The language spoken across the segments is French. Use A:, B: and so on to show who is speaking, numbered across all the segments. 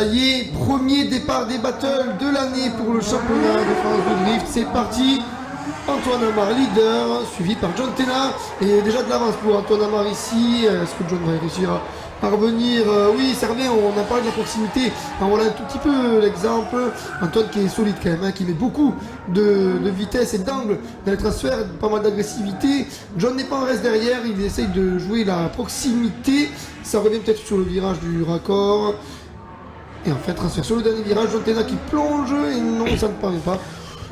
A: ça y est, premier départ des battles de l'année pour le championnat de France de drift. C'est parti. Antoine Amar leader, suivi par John Tena. Et déjà de l'avance pour Antoine Amar ici. Est-ce que John va réussir à revenir? Oui, ça revient, on a parlé de la proximité. Alors voilà un tout petit peu l'exemple. Antoine qui est solide quand même, hein, qui met beaucoup de vitesse et d'angle dans les transferts, pas mal d'agressivité. John n'est pas en reste derrière, il essaye de jouer la proximité. Ça revient peut-être sur le virage du raccord. Et en fait, transfert sur le dernier virage, John Tena qui plonge et non, ça ne parvient pas.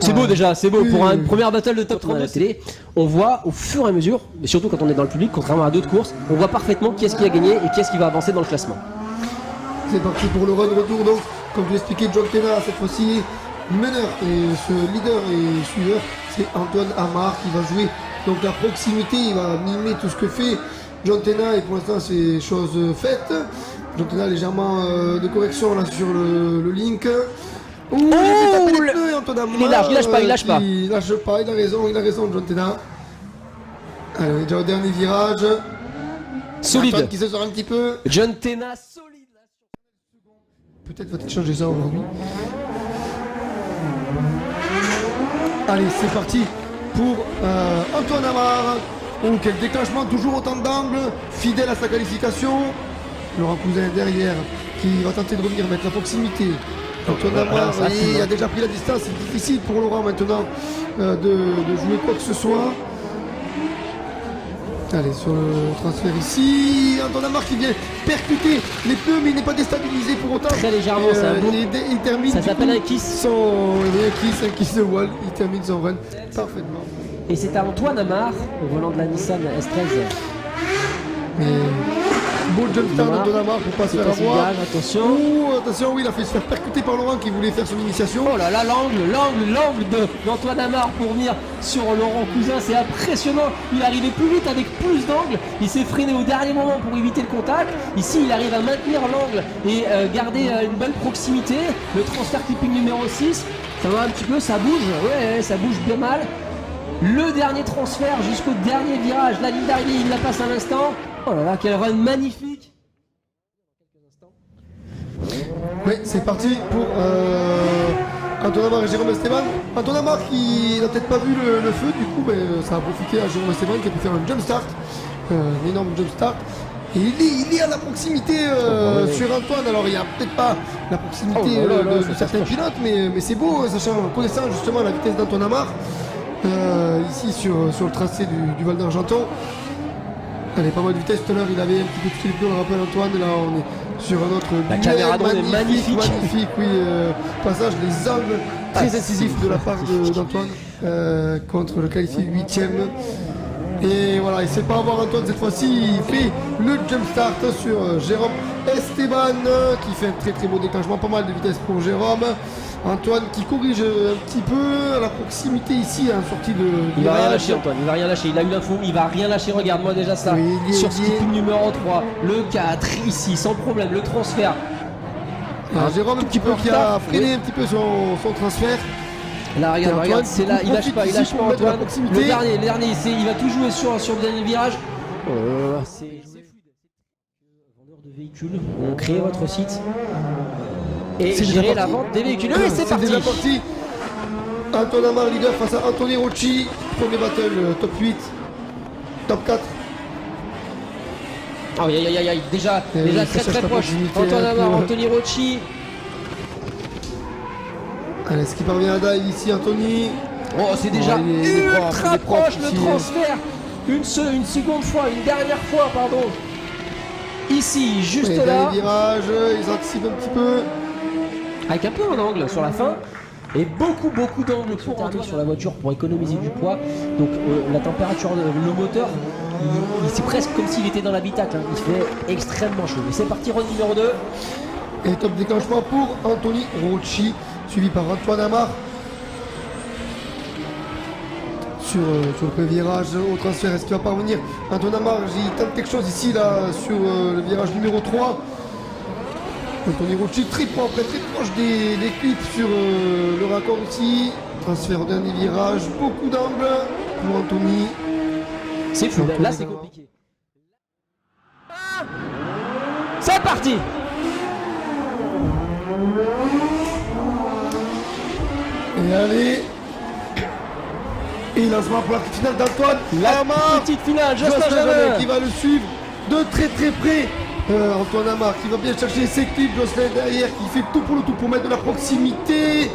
B: C'est beau déjà, c'est beau. Pour une première battle de top 32 à la télé, on voit au fur et à mesure, mais surtout quand on est dans le public, contrairement à d'autres courses, on voit parfaitement qui est-ce qui a gagné et qui est-ce qui va avancer dans le classement.
A: C'est parti pour le run retour donc, comme je l'expliquais, John Tena cette fois-ci meneur et ce leader et suiveur, c'est Antoine Amar qui va jouer donc la proximité, il va mimer tout ce que fait John Tena et pour l'instant c'est chose faite. John Tena légèrement de correction là sur le link. Ouh, il est
B: large, il lâche pas, il lâche pas.
A: Il lâche pas, il a raison John Tena. Allez, on est déjà au dernier virage.
B: Solide.
A: Antoine qui se sort un petit peu.
B: John Tena solide.
A: Peut-être va-t-il changer ça aujourd'hui. Allez, c'est parti pour Antoine Amar. Oh, quel déclenchement, toujours autant d'angles, fidèle à sa qualification. Laurent Cousin derrière qui va tenter de revenir mettre la proximité. Antoine Amar, il a déjà pris la distance, c'est difficile pour Laurent maintenant de jouer quoi que ce soit. Allez, sur le transfert ici, Antoine Amar qui vient percuter les pneus, mais il n'est pas déstabilisé pour autant.
B: Très légèrement, c'est un bon.
A: Il termine. Ça
B: s'appelle un kiss.
A: Un kiss de wall. Il termine son run parfaitement.
B: Et c'est à Antoine Amar, au volant de la Nissan S13.
A: Mais beau jump start d'Antoine Amar pour pas se faire avoir.
B: Attention.
A: Attention, oui, il a fait se faire percuter par Laurent qui voulait faire son initiation.
B: Oh là là, l'angle d'Antoine Amar pour venir sur Laurent Cousin, c'est impressionnant. Il arrivait plus vite avec plus d'angle. Il s'est freiné au dernier moment pour éviter le contact. Ici, il arrive à maintenir l'angle et garder une bonne proximité. Le transfert clipping numéro 6, ça va un petit peu, ça bouge. Ouais, ça bouge bien mal. Le dernier transfert jusqu'au dernier virage. La ligne d'arrivée, il la passe à l'instant. Oh là là, quel run magnifique!
A: Oui, c'est parti pour Antoine Amar et Jérôme Esteban. Antoine Amar qui n'a peut-être pas vu le feu, du coup, ça a profité à Jérôme Esteban qui a pu faire un jump start, un énorme jump start. Et il est à la proximité sur Antoine. Alors il n'y a peut-être pas la proximité de certains pilotes, mais c'est beau, sachant, connaissant justement la vitesse d'Antoine Amar, ici sur le tracé du Val d'Argenton. Allez, pas mal de vitesse tout à l'heure, il avait un petit peu touché les pneus, on le rappelle Antoine, là on est sur un autre
B: la caméra drone est magnifique,
A: oui, passage, les angles très incisifs de la part d'Antoine contre le qualifié 8ème. Et voilà, il ne sait pas avoir Antoine cette fois-ci, il fait le jump start sur Jérôme Esteban qui fait un très très beau déclenchement, pas mal de vitesse pour Jérôme. Antoine qui corrige un petit peu à la proximité ici, en sortie de.
B: Il va rien lâcher Antoine, il va rien lâcher, il a eu l'info, il va rien lâcher, regarde-moi déjà ça. Oui, sur skipping numéro 3, le 4 ici, sans problème, le transfert.
A: Jérôme un petit peu qui a freiné un petit peu son transfert.
B: Là regarde, c'est là, il lâche pas Antoine. Le dernier, il va tout jouer sur le dernier virage. C'est fluide. Vendeur de véhicules, on crée votre site. Et gérer la vente des véhicules. Oui, c'est parti.
A: Déjà parti. Antoine Amar leader face à Anthony Rocci. Premier battle, top 8, top 4.
B: Aïe, déjà très proche. Antoine Amar, Anthony Rocci.
A: Allez, est-ce qu'il parvient à dive ici, Anthony?
B: Oh, c'est déjà ultra proche le transfert. Une seconde fois, une dernière fois, pardon. Ici, juste là.
A: Les virages, ils anticipent un petit peu.
B: Avec un peu un angle sur la fin. Et beaucoup d'angles pour Antoine sur la voiture pour économiser du poids. Donc la température, le moteur, c'est presque comme s'il était dans l'habitacle. Il fait extrêmement chaud. Et c'est parti, run numéro 2.
A: Et top déclenchement pour Anthony Rocci, suivi par Antoine Amar. Sur le premier virage au transfert, est-ce qu'il va parvenir? Antoine Amar, il tente quelque chose ici là sur le virage numéro 3. Anthony Rocci très proche des clips sur le raccord ici. Transfert au dernier virage, beaucoup d'angles pour Anthony.
B: C'est fou, là c'est compliqué. C'est parti.
A: Et allez. Et lancement pour la petite finale d'Antoine.
B: La
A: Amar.
B: petite finale, Jocelyn
A: Jocelyn
B: Janin
A: Janin qui va le suivre de très très près. Antoine Amar qui va bien chercher ses clips. Jocelyn derrière qui fait tout pour mettre de la proximité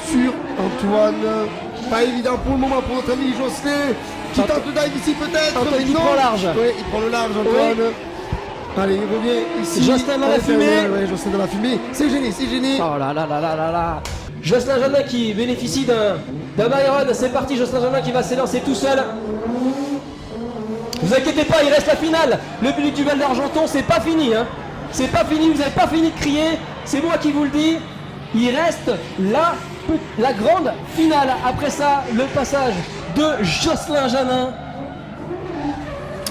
A: sur Antoine. Pas évident pour le moment pour notre ami Jocelyn qui tente de dive ici peut-être.
B: Antoine qui prend large.
A: Oui, il prend le large Antoine.
B: Oui.
A: Allez, il revient ici.
B: Jocelyn dans la fumée.
A: Ouais, Jocelyn dans la fumée. C'est gêné, c'est gêné.
B: Oh là là là là là là. Jocelyn Janin qui bénéficie d'un Byron. C'est parti, Jocelyn Janin qui va s'élancer tout seul. Vous inquiétez pas, il reste la finale. Le but du Val d'Argenton, c'est pas fini. Hein. C'est pas fini, vous n'avez pas fini de crier. C'est moi qui vous le dis. Il reste la grande finale. Après ça, le passage de Jocelyn Janin.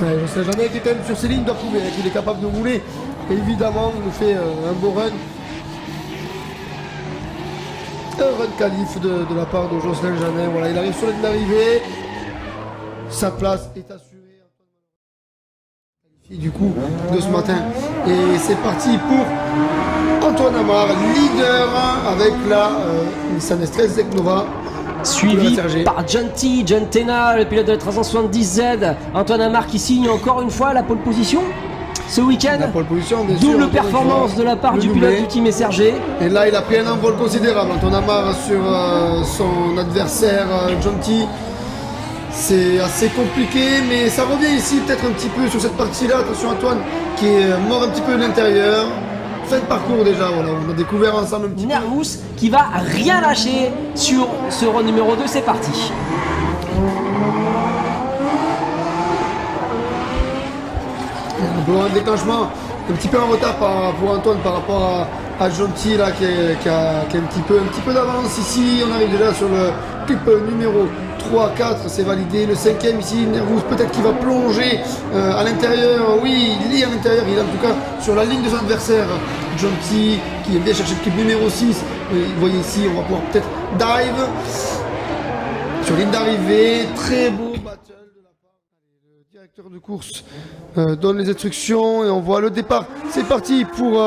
A: Ouais, Jocelyn Janin qui est quand même sur ses lignes doit prouver qu'il est capable de rouler. Évidemment, il nous fait un beau run. Un run qualif de la part de Jocelyn Janin. Voilà, il arrive sur la ligne d'arrivée. Sa place est assurée. Du coup, de ce matin. Et c'est parti pour Antoine Amar, leader avec la Nissan S13 Zecnova.
B: Suivi par John Tena, le pilote de la 370Z. Antoine Amar qui signe encore une fois la pole position ce week-end. Double performance de la part du pilote du team SRG.
A: Et là, il a pris un envol considérable. Antoine Amar sur son adversaire John T. C'est assez compliqué, mais ça revient ici peut-être un petit peu sur cette partie-là. Attention Antoine qui est mort un petit peu de l'intérieur. Fin de parcours déjà, voilà, on a découvert ensemble un petit peu.
B: Nervous qui va rien lâcher sur ce run numéro 2, c'est parti.
A: Bon, un déclenchement un petit peu en retard pour Antoine par rapport à Jonty là qui a un petit peu d'avance ici. On arrive déjà sur le clip numéro 3-4, c'est validé. Le 5e ici, Nervous peut-être qu'il va plonger à l'intérieur. Oui, il est à l'intérieur, il est en tout cas sur la ligne de son adversaire. Jonty qui vient chercher le clip numéro 6. Vous voyez ici, on va pouvoir peut-être dive sur ligne d'arrivée. Très beau battle de la part du directeur de course. Donne les instructions et on voit le départ. C'est parti pour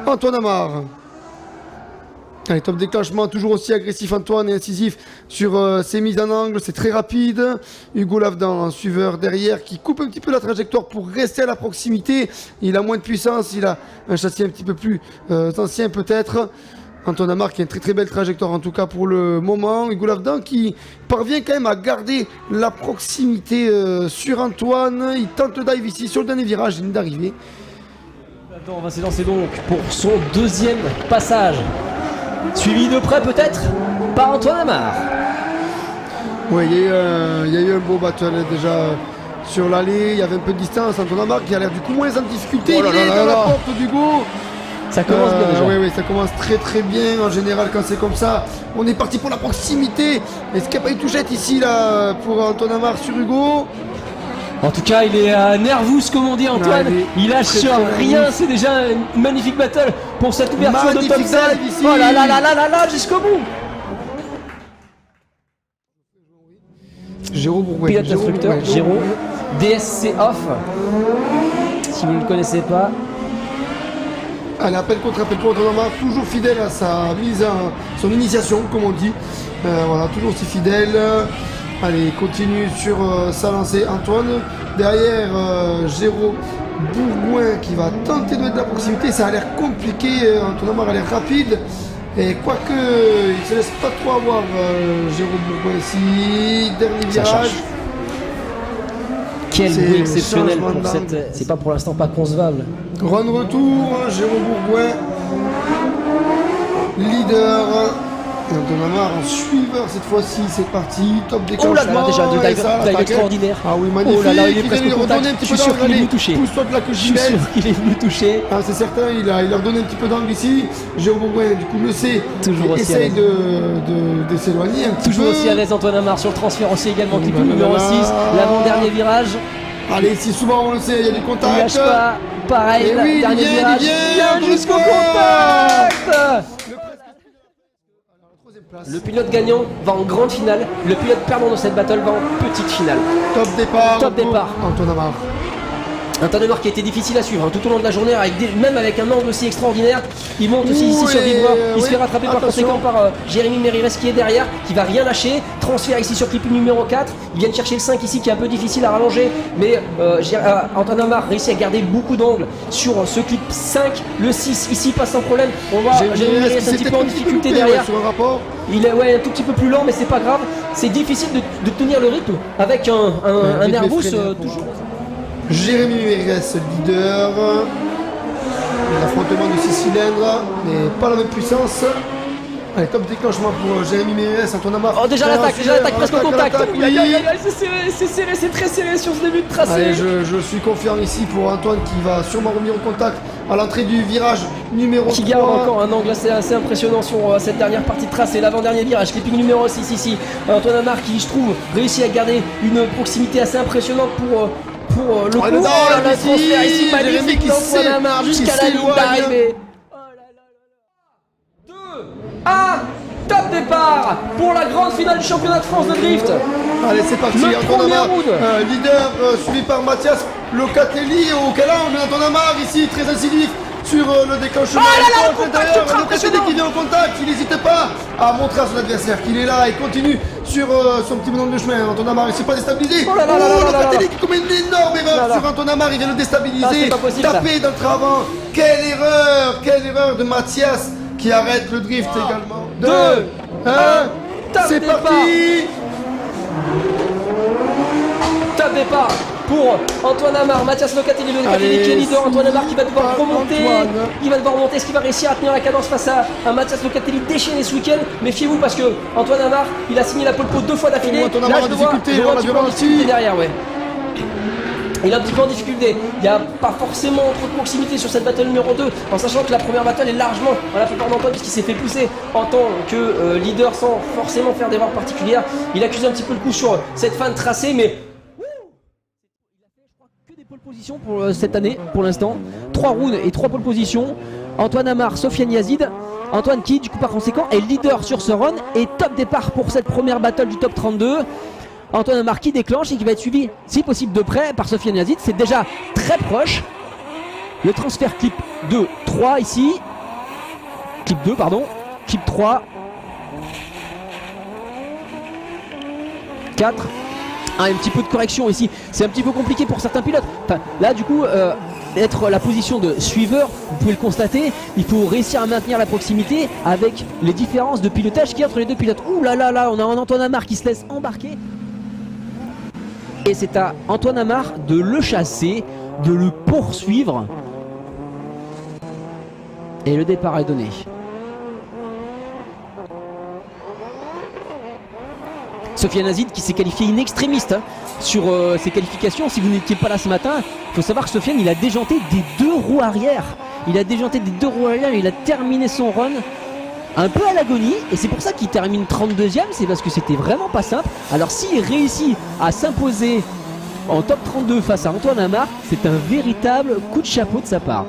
A: Antoine Amar. Allez, top déclenchement, toujours aussi agressif Antoine et incisif sur ses mises en angle, c'est très rapide. Hugo Lavdan, un suiveur derrière qui coupe un petit peu la trajectoire pour rester à la proximité. Il a moins de puissance, il a un châssis un petit peu plus ancien peut-être. Antoine Amar qui a une très très belle trajectoire en tout cas pour le moment. Hugo Lavdan qui parvient quand même à garder la proximité sur Antoine. Il tente le dive ici sur le dernier virage, ligne d'arrivée.
B: On va s'élancer donc pour son deuxième passage. Suivi de près peut-être par Antoine Amar.
A: Oui, il y a eu un beau battle déjà sur l'allée. Il y avait un peu de distance. Antoine Amar qui a l'air du coup moins en difficulté.
B: Oh là
A: il est
B: là
A: dans
B: là
A: la
B: là.
A: porte d'Hugo.
B: Ça commence bien déjà.
A: Oui, oui, ça commence très très bien en général quand c'est comme ça. On est parti pour la proximité. Est-ce qu'il n'y a pas une touchette ici là pour Antoine Amar sur Hugo?
B: En tout cas, il est nervous comme on dit Antoine.
A: Ouais,
B: il lâche
A: très, très
B: rien,
A: nervous.
B: c'est déjà une magnifique battle pour cette ouverture
A: Magnifique
B: de top 7.
A: dive ici.
B: Oh là là là là là là jusqu'au bout.
A: Jérôme Bourgoin.
B: Pilote instructeur, Géraud, DSC off. Si vous ne le connaissez pas.
A: Allez, appel contre appel pour Antoine Amar, toujours fidèle à sa mise en son initiation, comme on dit. Voilà, toujours aussi fidèle. Allez, continue sur sa lancée Antoine. Derrière, Géraud Bourgoin qui va tenter de mettre de la proximité. Ça a l'air compliqué. Antoine Amar a l'air rapide. Et quoique, il ne se laisse pas trop avoir Géraud Bourgoin ici. Dernier virage.
B: Quel
A: C'est
B: bruit exceptionnel
A: changement
B: pour
A: d'angle.
B: cette. C'est pas pour l'instant pas concevable.
A: Run retour, Géraud Bourgoin, leader. Antoine Amar en suiveur cette fois-ci, c'est parti, top déclenchement.
B: Oh là là, déjà de
A: et
B: dive,
A: ça,
B: dive
A: attaque.
B: extraordinaire.
A: Ah oui, magnifique.
B: Oh là là, il est
A: vient
B: presque
A: lui
B: au
A: redonner
B: contact.
A: un petit
B: Je
A: peu
B: suis sûr
A: d'angle,
B: qu'il est
A: allez,
B: venu toucher.
A: pousse-toi de la
B: Je suis sûr qu'il est venu toucher.
A: Ah, c'est certain, il a redonné un petit peu d'angle ici. Géraud Bourgoin, du coup, le sait.
B: Toujours
A: et
B: aussi à
A: essaye
B: l'aise.
A: de s'éloigner un petit
B: Toujours
A: peu.
B: aussi à l'aise Antoine Amar sur le transfert aussi également. Clip
A: là là
B: numéro
A: là
B: 6,
A: là.
B: l'avant-dernier virage.
A: Allez, ici, souvent, on le sait, il y a du
B: Il
A: contact.
B: lâche pas. Pareil,
A: Et oui,
B: dernier
A: il
B: virage.
A: vient,
B: Il vient jusqu'au
A: encore une
B: contact. Le pilote gagnant va en grande finale. Le pilote perdant de cette battle va en petite finale.
A: Top départ.
B: Top
A: pour
B: départ.
A: Antoine Amar.
B: Un Tannemar qui a été difficile à suivre tout au long de la journée, même avec un angle aussi extraordinaire. Il monte aussi ici sur Villebois, il se fait rattraper par conséquent par Jérémy Mérives qui est derrière, qui va rien lâcher. Transfert ici sur clip numéro 4. Ils viennent chercher le 5 ici qui est un peu difficile à rallonger, mais Antoine Amar réussit à garder beaucoup d'angles sur ce clip 5. Le 6 ici passe sans problème. On voit Jérémy Mérives un petit peu en difficulté derrière.
A: Sur un rapport.
B: Il est un tout petit peu plus lent, mais c'est pas grave. C'est difficile de tenir le rythme avec un Airbus toujours.
A: Jérémy Mérives, leader. L'affrontement de 6 cylindres, mais pas la même puissance. Allez, top déclenchement pour Jérémy Mérives, Antoine Amar.
B: Oh, déjà l'attaque presque au contact. C'est serré, c'est très serré sur ce début de tracé.
A: Allez, je suis confiant ici pour Antoine qui va sûrement revenir au contact à l'entrée du virage numéro 3.
B: Qui garde encore un angle assez impressionnant sur cette dernière partie de tracé, l'avant-dernier virage, clipping numéro 6 ici. Antoine Amar qui, je trouve, réussit à garder une proximité assez impressionnante pour le coup.
A: Le
B: transfert ici magnifique d'Antoine Amar jusqu'à la ligne d'arrivée. 2, 1, top départ pour la grande finale du championnat de France de drift.
A: Allez, c'est parti, Antoine Amar, leader, suivi par Mathias Locatelli. Auquel angle Antoine Amar ici, très incisif sur le déclenchement. Locatelli qui vient au contact, il n'hésite pas à montrer à son adversaire qu'il est là et continue sur son petit bonhomme de chemin. Antoine Amar, il ne s'est pas déstabilisé. Locatelli qui commet une énorme erreur sur Antoine Amar, il vient le déstabiliser, taper dans le train avant. Quelle erreur de Mathias qui arrête le drift également. 2, 1, c'est parti.
B: Top départ pour Antoine Amar, Mathias Locatelli, qui est leader. Antoine Amar qui va devoir remonter. Il va devoir remonter. Est-ce qu'il va réussir à tenir la cadence face à Mathias Locatelli déchaîné ce week-end? Méfiez-vous parce que Antoine Amar, il a signé la pole position 2 fois d'affilée.
A: Antoine Amar a difficulté, on l'a vu aussi
B: derrière, ouais. Il est un petit peu en difficulté, il n'y a pas forcément trop de proximité sur cette battle numéro 2, en sachant que la première battle est largement à la faveur d'Antoine puisqu'il s'est fait pousser en tant que leader sans forcément faire d'erreur particulière. Il accuse un petit peu le coup sur cette fin de tracé, mais il a fait, je crois, que des pole positions pour cette année pour l'instant. 3 rounds et 3 pole positions. Antoine Amar, Sofiane Yazid. Antoine qui du coup par conséquent est leader sur ce run et top départ pour cette première battle du top 32. Antoine Amar qui déclenche et qui va être suivi si possible de près par Sofiane Yazid. C'est déjà très proche. Le transfert clip 2, 3 ici. Clip 2 pardon. Clip 3. 4. Un petit peu de correction ici. C'est un petit peu compliqué pour certains pilotes. Enfin, là du coup être la position de suiveur, vous pouvez le constater, il faut réussir à maintenir la proximité avec les différences de pilotage qu'il y a entre les deux pilotes. Ouh là là là, on a un Antoine Amar qui se laisse embarquer. Et c'est à Antoine Amar de le chasser, de le poursuivre. Et le départ est donné. Sofiane Yazid qui s'est qualifié in extremis sur ses qualifications. Si vous n'étiez pas là ce matin, il faut savoir que Sofiane il a déjanté des 2 roues arrière. Il a déjanté des 2 roues arrière et il a terminé son run un peu à l'agonie, et c'est pour ça qu'il termine 32e, c'est parce que c'était vraiment pas simple. Alors s'il réussit à s'imposer en top 32 face à Antoine Amar, c'est un véritable coup de chapeau de sa part.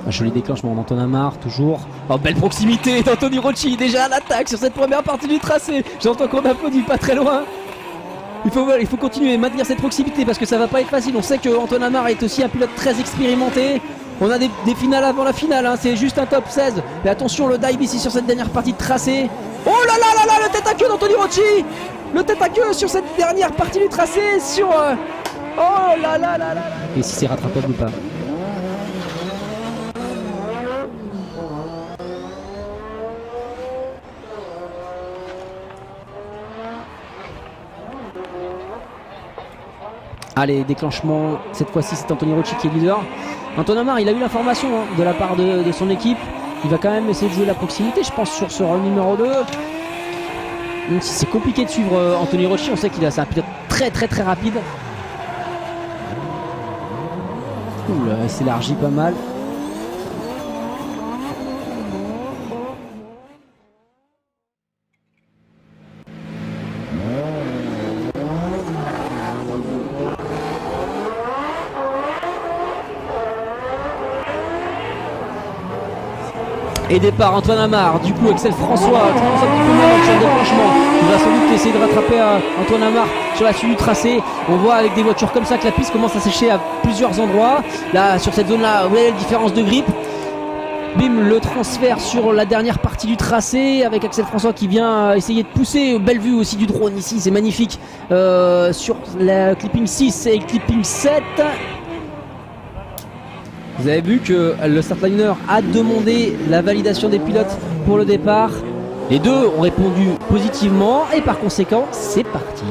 B: Un joli déclenchement d'Antoine Amar, toujours. Oh, belle proximité d'Anthony Rocci, déjà à l'attaque sur cette première partie du tracé. J'entends qu'on applaudit pas très loin. Il faut continuer et maintenir cette proximité parce que ça va pas être facile. On sait que Antoine Amar est aussi un pilote très expérimenté. On a des finales avant la finale, hein. C'est juste un top 16. Mais attention, le dive ici sur cette dernière partie de tracé. Oh là là là là, le tête à queue d'Anthony Rocci. Le tête à queue sur cette dernière partie du tracé sur... Oh là là là là. Et si c'est rattrapable ou pas? Allez, déclenchement, cette fois-ci c'est Anthony Rocci qui est leader. Antoine Amar, il a eu l'information de la part de son équipe. Il va quand même essayer de jouer la proximité, je pense, sur ce run numéro 2. Même si c'est compliqué de suivre Anthony Rocci, on sait qu'il c'est un pilote très très très rapide. Ouh là, il s'élargit pas mal. Et départ Antoine Amar, du coup Axel François commence un petit peu moins sur le déclenchement. Il va sans doute essayer de rattraper Antoine Amar sur la suite du tracé. On voit avec des voitures comme ça que la piste commence à sécher à plusieurs endroits. Là sur cette zone là, vous voyez la différence de grippe. Bim, le transfert sur la dernière partie du tracé avec Axel François qui vient essayer de pousser. Belle vue aussi du drone ici, c'est magnifique. Sur la clipping 6 et clipping 7. Vous avez vu que le startliner a demandé la validation des pilotes pour le départ. Les deux ont répondu positivement et par conséquent, c'est parti.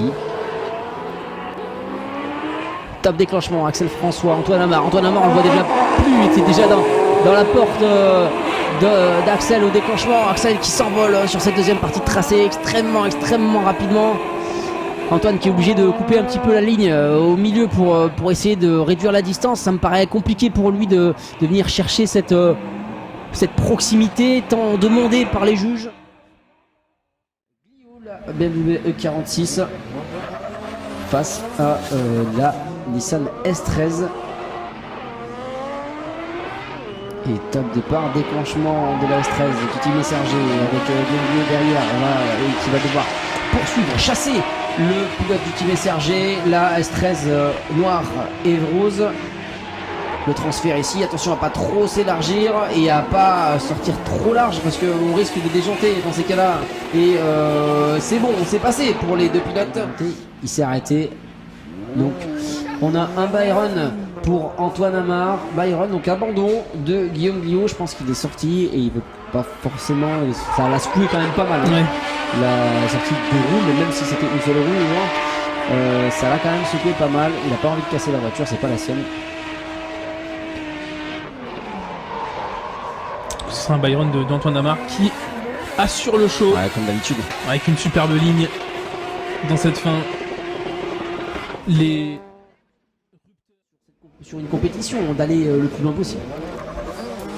B: Top déclenchement, Axel François, Antoine Amar. Antoine Amar, on le voit déjà plus, il était déjà dans la porte d'Axel au déclenchement. Axel qui s'envole sur cette deuxième partie de tracé extrêmement rapidement. Antoine qui est obligé de couper un petit peu la ligne au milieu pour essayer de réduire la distance. Ça me paraît compliqué pour lui de venir chercher cette proximité tant demandée par les juges. La BMW E46 face à la Nissan S13. Et top départ, déclenchement de la S13 Tutti Messager avec Guillaume derrière qui va devoir poursuivre, chasser le pilote du Team Messager, la S13 noire et rose. Le transfert ici, attention à pas trop s'élargir et à pas sortir trop large parce qu'on risque de déjanter dans ces cas-là. Et c'est bon, c'est passé pour les deux pilotes. Il s'est arrêté. Donc on a un Byron pour Antoine Amar. Byron, donc abandon de Guillaume Guillot. Je pense qu'il est sorti et il veut pas forcément. Ça l'a secoué quand même pas mal.
C: Ouais.
B: La sortie de roue, mais même si c'était une seule roue, ça l'a quand même secoué pas mal. Il n'a pas envie de casser la voiture, c'est pas la sienne.
C: Ce sera un Byron d'Antoine Amar qui assure le show.
B: Ouais, comme d'habitude.
C: Avec une superbe ligne dans cette fin.
B: Sur une compétition, d'aller le plus loin possible.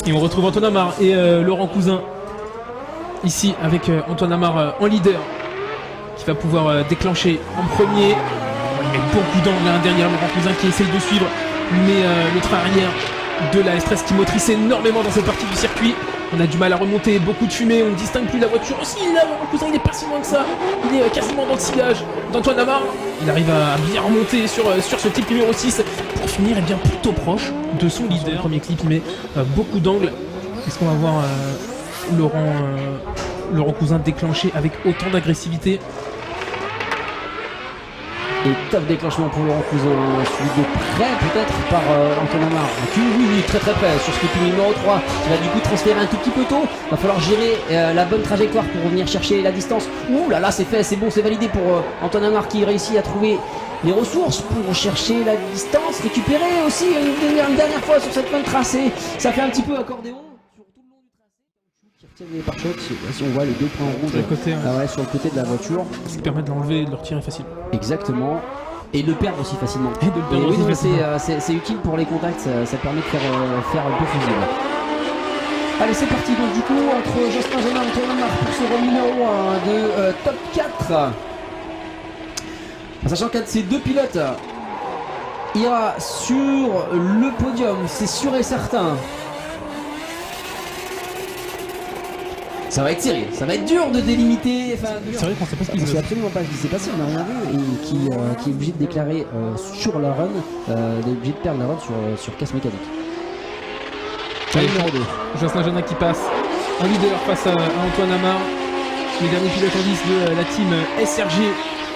C: Et on retrouve Antoine Amar et Laurent Cousin ici avec Antoine Amar en leader qui va pouvoir déclencher en premier. Il met beaucoup d'angle derrière Laurent Cousin qui essaye de suivre, mais le train arrière de la S13 qui motrice énormément dans cette partie du circuit. On a du mal à remonter, beaucoup de fumée, on ne distingue plus la voiture aussi. Là, Laurent Cousin, il est pas si loin que ça. Il est quasiment dans le sillage d'Antoine Amar. Il arrive à bien remonter sur ce clip numéro 6 pour finir bien plutôt proche de son leader. Le premier clip, il met beaucoup d'angles. Est-ce qu'on va voir Laurent Cousin déclencher avec autant d'agressivité?
B: Et top déclenchement pour Laurent Cousin, suivi de près peut-être par Antoine Amar. Oui, très près sur ce clip numéro 3 qui va du coup transférer un tout petit peu tôt. Va falloir gérer la bonne trajectoire pour revenir chercher la distance. Ouh là, c'est fait, c'est bon, c'est validé pour Antoine Amar qui réussit à trouver les ressources pour chercher la distance, récupérer aussi une dernière fois sur cette fin de tracé. Ça fait un petit peu accordéon sur tout le long du tracé. Qui retient les pare-chocs, si on voit les deux points rouges
C: sur le côté,
B: sur le côté de la voiture.
C: Ce qui permet de l'enlever et de le retirer facile.
B: Exactement. Et de le perdre aussi facilement.
C: Et de le perdre aussi facilement.
B: C'est utile pour les contacts, ça permet de faire un peu fusible. Allez, c'est parti donc du coup entre Jocelyn Génin et Antoine Amar pour ce rôle numéro 1 de top 4. En sachant qu'un de ces deux pilotes ira sur le podium, c'est sûr et certain. Ça va être serré, ça va être dur de délimiter.
C: C'est vrai qu'on sait pas ce qui
B: se
C: se
B: passe.
C: passe.
B: Absolument pas ce qui s'est passé, on n'a rien vu. Et qui est obligé de déclarer sur la run, il est obligé de perdre la run sur casse mécanique. Numéro 2.
C: Jocelyn Génin qui passe un leader face à Antoine Amar. Les derniers pilotes en lice de la team SRG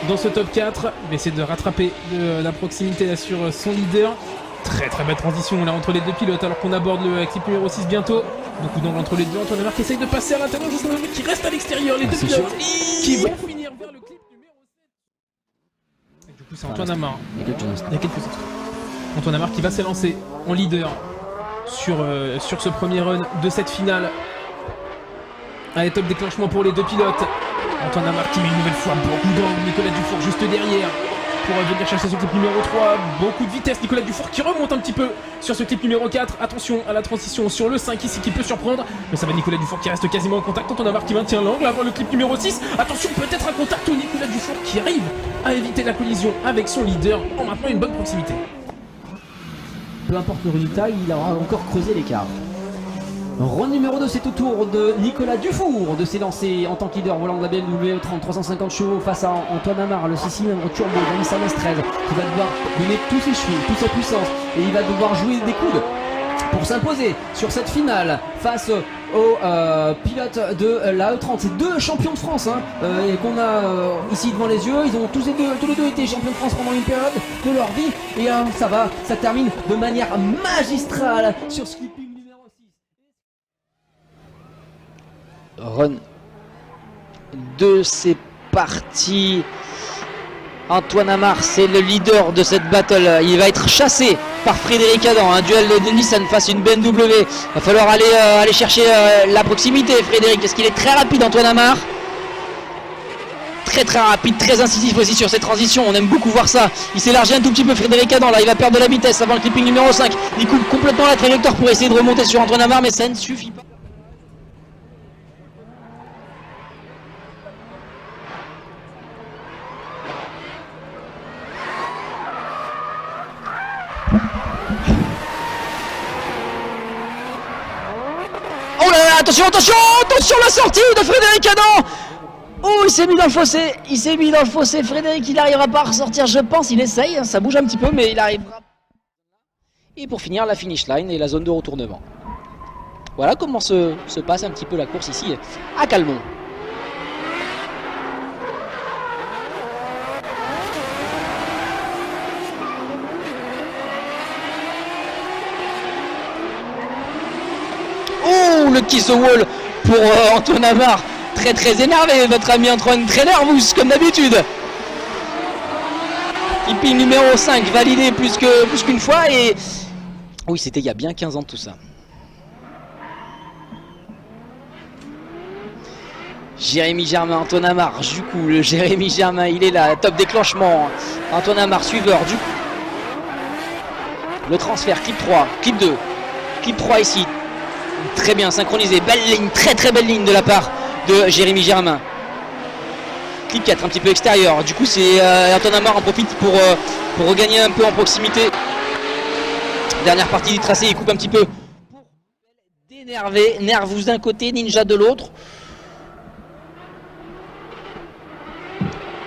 C: dans ce top 4. Il va essayer de rattraper de la proximité là sur son leader. Très belle transition là entre les deux pilotes alors qu'on aborde le clip numéro 6 bientôt. Beaucoup d'angle entre les deux. Antoine Amar qui essaye de passer à l'intérieur, Jocelyn Génin qui reste à l'extérieur. Les deux pilotes qui vont finir vers le clip numéro 7. Et du coup c'est Antoine Amar. Il y a quelques secondes. Antoine Amar qui va s'élancer en leader sur ce premier run de cette finale. Allez, top déclenchement pour les deux pilotes. Antoine Amar qui met une nouvelle fois beaucoup d'angle. Nicolas Dufour juste derrière pour venir chercher son clip numéro 3. Beaucoup de vitesse. Nicolas Dufour qui remonte un petit peu sur ce clip numéro 4. Attention à la transition sur le 5 ici qui peut surprendre. Mais ça va Nicolas Dufour qui reste quasiment en contact. Antoine Amar qui maintient l'angle avant le clip numéro 6. Attention, peut-être un contact au Nicolas Dufour qui arrive à éviter la collision avec son leader en maintenant une bonne proximité.
B: Peu importe le résultat, il aura encore creusé l'écart. Run numéro 2, c'est au tour de Nicolas Dufour de s'élancer en tant que leader volant de la BMW 30 350 chevaux face à Antoine Amar, le 6 cylindres turbo de la Nissan S13 qui va devoir donner tous ses chevaux, toute sa puissance et il va devoir jouer des coudes pour s'imposer sur cette finale face aux pilotes de la E30. C'est deux champions de France et qu'on a ici devant les yeux. Ils ont tous les deux été champions de France pendant une période de leur vie et ça termine de manière magistrale sur ce clipping numéro 6.
D: Run 2, c'est parti. Antoine Amar, c'est le leader de cette battle. Il va être chassé par Frédéric Adam. Un duel de Nissan face à une BMW. Il va falloir aller chercher la proximité. Frédéric, est-ce qu'il est très rapide, Antoine Amar? Très rapide, très incisif aussi sur cette transition. On aime beaucoup voir ça. Il s'élargit un tout petit peu, Frédéric Adam. Là, il va perdre de la vitesse avant le clipping numéro 5. Il coupe complètement la trajectoire pour essayer de remonter sur Antoine Amar, mais ça ne suffit pas. Oh là là, attention la sortie de Frédéric Adam. Oh, il s'est mis dans le fossé, Frédéric, il n'arrivera pas à ressortir, je pense, il essaye, ça bouge un petit peu, mais il arrivera. Et pour finir, la finish line et la zone de retournement. Voilà comment se passe un petit peu la course ici à Calmont. Oh, le kiss wall pour Antoine Amar. Très énervé, votre ami Antoine, très nerveux comme d'habitude. Clipping numéro 5 validé plus qu'une fois et... Oui, c'était il y a bien 15 ans tout ça. Jérémy Germain, Antoine Amar, du coup, le Jérémy Germain, il est là, top déclenchement. Antoine Amar, suiveur, du coup. Le transfert, clip 3, clip 2, clip 3 ici. Très bien synchronisé, belle ligne, très belle ligne de la part de Jérémy Germain. Clip 4 un petit peu extérieur. Du coup c'est Antoine Amar en profite pour regagner un peu en proximité. Dernière partie du tracé, il coupe un petit peu. D'énerver, Nervous d'un côté, Ninja de l'autre.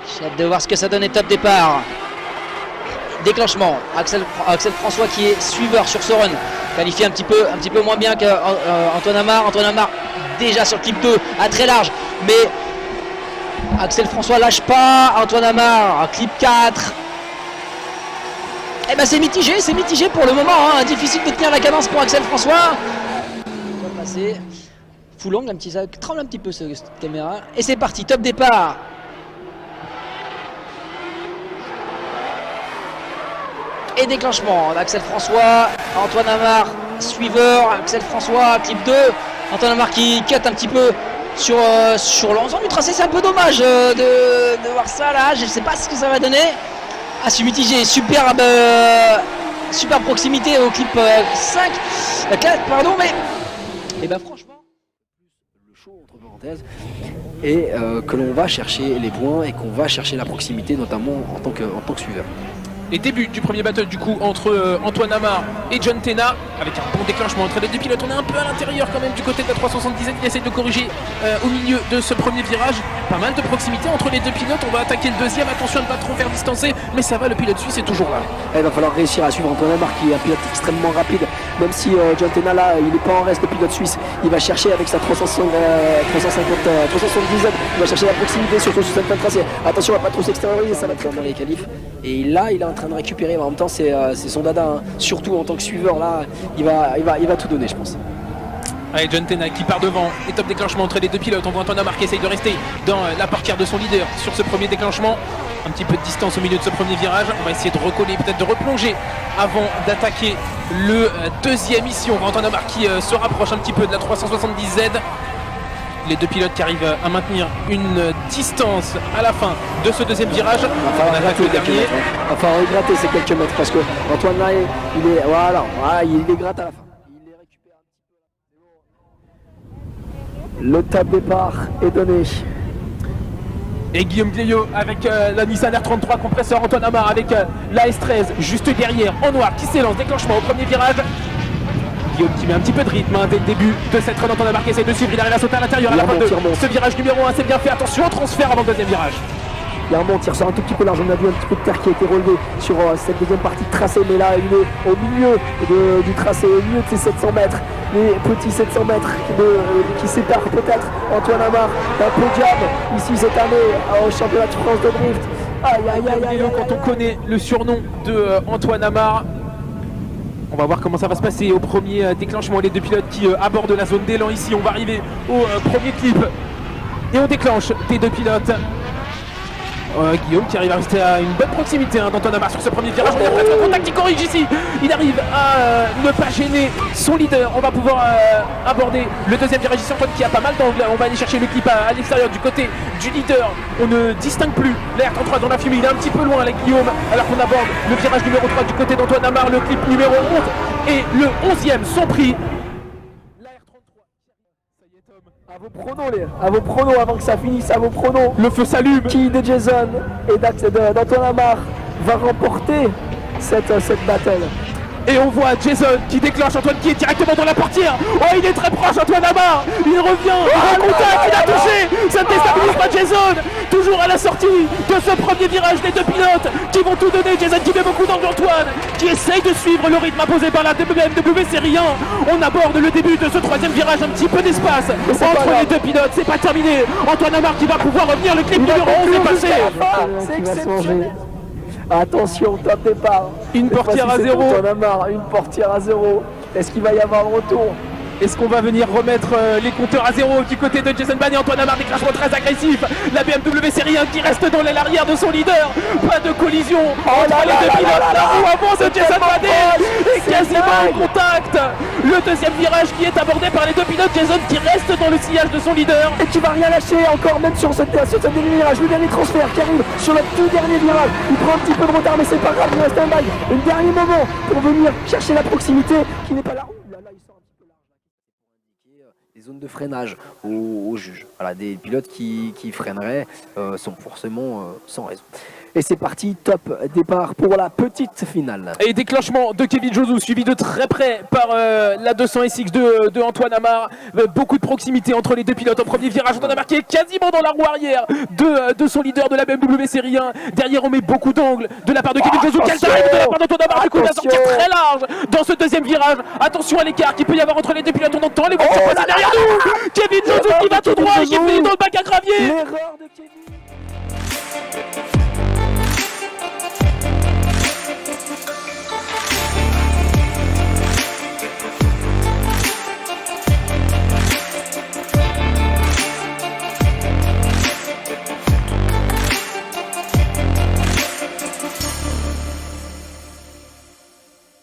D: J'ai hâte de voir ce que ça donne. Top départ. Déclenchement. Axel François qui est suiveur sur ce run. Qualifié un petit peu moins bien qu'Antoine Amar. Antoine Amar déjà sur le clip 2 à très large. Mais Axel François lâche pas. Antoine Amar, clip 4. Et ben c'est mitigé pour le moment. Difficile de tenir la cadence pour Axel François. On va passer. Full angle, ça tremble un petit peu cette caméra. Et c'est parti, top départ. Et déclenchement d'Axel François, Antoine Amar, suiveur, Axel François, clip 2, Antoine Amar qui cut un petit peu sur l'ensemble du tracé. C'est un peu dommage de voir ça là, je ne sais pas ce que ça va donner. Ah, c'est mitigé, super proximité au clip 5, 4 pardon, mais et ben franchement le show entre parenthèses et que l'on va chercher les points et qu'on va chercher la proximité notamment en tant que suiveur.
C: Les débuts du premier battle du coup entre Antoine Amar et John Tena avec un bon déclenchement entre les deux pilotes. On est un peu à l'intérieur quand même du côté de la 377. Il essaie de corriger au milieu de ce premier virage. Pas mal de proximité entre les deux pilotes. On va attaquer le deuxième. Attention à ne pas trop faire distancer. Mais ça va, le pilote suisse est toujours là.
E: Il va falloir réussir à suivre Antoine Amar qui est un pilote extrêmement rapide. Même si John Tena là il n'est pas en reste, le pilote suisse. Il va chercher avec sa 377. Il va chercher la proximité sur son système de tracé. Attention à pas trop s'extérioriser, ça va très dans les qualifs. Et là il est en train de récupérer, mais en même temps c'est son dada, surtout en tant que suiveur là, il va tout donner je pense.
C: Allez, John Tena qui part devant et top déclenchement entre les deux pilotes. On voit Antoine Amar qui essaye de rester dans la partie de son leader sur ce premier déclenchement. Un petit peu de distance au milieu de ce premier virage. On va essayer de recoller, peut-être de replonger avant d'attaquer le deuxième ici. On voit Antoine Amar qui se rapproche un petit peu de la 370Z. Les deux pilotes qui arrivent à maintenir une distance à la fin de ce deuxième virage.
E: Il va falloir gratter ces quelques mètres parce que Antoine là il les gratte à la fin. Il les récupère un petit peu. Le top départ est donné.
C: Et Guillaume Vieillot avec la Nissan R33 compresseur. Antoine Amar avec la S13 juste derrière en noir qui s'élance. Déclenchement au premier virage. Guillaume qui met un petit peu de rythme dès le début de cette run. Antoine Amar qui essaie de suivre, il arrive à sauter à l'intérieur à la fin de ce virage numéro 1, c'est bien fait, attention au transfert avant le deuxième virage.
E: Il remonte, il ressort un tout petit peu large, on a vu un petit peu de terre qui a été relevé sur cette deuxième partie de tracé, mais là il est au milieu du tracé, au milieu de ces 700 mètres, les petits 700 mètres qui séparent peut-être Antoine Amar d'un podium ici cette année au championnat de France de drift. Aïe aïe aïe aïe,
C: quand on connaît le surnom de Antoine Amar, on va voir comment ça va se passer au premier déclenchement. Les deux pilotes qui abordent la zone d'élan ici, on va arriver au premier clip et on déclenche tes deux pilotes. Guillaume qui arrive à rester à une bonne proximité d'Antoine Amar sur ce premier virage. On est presque en contact, il corrige ici. Il arrive à ne pas gêner son leader. On va pouvoir aborder le deuxième virage ici. Antoine qui a pas mal d'angle. On va aller chercher le clip à l'extérieur du côté du leader. On ne distingue plus l'AR33 dans la fumée. Il est un petit peu loin avec Guillaume alors qu'on aborde le virage numéro 3 du côté d'Antoine Amar. Le clip numéro 11 et le 11e sont pris.
E: À vos pronos, à vos pronos avant que ça finisse, à vos pronos.
C: Le feu s'allume.
E: Qui de Jason et d'Antoine Amar va remporter cette battle?
C: Et on voit Jason qui déclenche, Antoine qui est directement dans la portière. Oh, il est très proche, Antoine Amar. Il revient en contact, il a touché. Ça ne déstabilise pas Jason. Toujours à la sortie de ce premier virage, les deux pilotes qui vont tout donner. Jason qui met beaucoup d'angle, Antoine qui essaye de suivre le rythme imposé par la BMW Série 1. On aborde le début de ce troisième virage, un petit peu d'espace entre les deux pilotes. C'est pas terminé. Antoine Amar qui va pouvoir revenir. Le clip numéro 11 est passé.
E: C'est exceptionnel. Attention, top départ.
C: Une portière à 0.
E: Une portière à 0. Est-ce qu'il va y avoir un retour?
C: Est-ce qu'on va venir remettre les compteurs à 0 du côté de Jason Baney? Antoine Amar, déclenchement très agressif. La BMW Série 1 qui reste dans l'aile arrière de son leader. Pas de collision entre les deux pilotes. La roue avant de Jason Baney est quasiment en contact. Le deuxième virage qui est abordé par les deux pilotes. Jason qui reste dans le sillage de son leader.
E: Et qui va rien lâcher encore, même sur ce dernier virage. Le dernier transfert qui arrive sur le tout dernier virage. Il prend un petit peu de retard, mais c'est pas grave. Il reste un bail. Un dernier moment pour venir chercher la proximité qui n'est pas là. Les zones de freinage aux juges. Voilà, des pilotes qui freineraient sont forcément sans raison. Et c'est parti, top départ pour la petite finale.
C: Et déclenchement de Kevin Josou, suivi de très près par la 200 SX de Antoine Amar. Beaucoup de proximité entre les deux pilotes. Au premier virage, Antoine Amar qui est quasiment dans la roue arrière de son leader de la BMW Série 1. Derrière, on met beaucoup d'angles de la part de Kevin Josou. Quel timing de la part d'Antoine Amar. Du coup, il va sortir très large dans ce deuxième virage. Attention à l'écart qu'il peut y avoir entre les deux pilotes. On entend les voitures passer derrière nous. Kevin Josou qui va tout droit et qui finit dans le bac à gravier.
E: L'erreur de Kevin.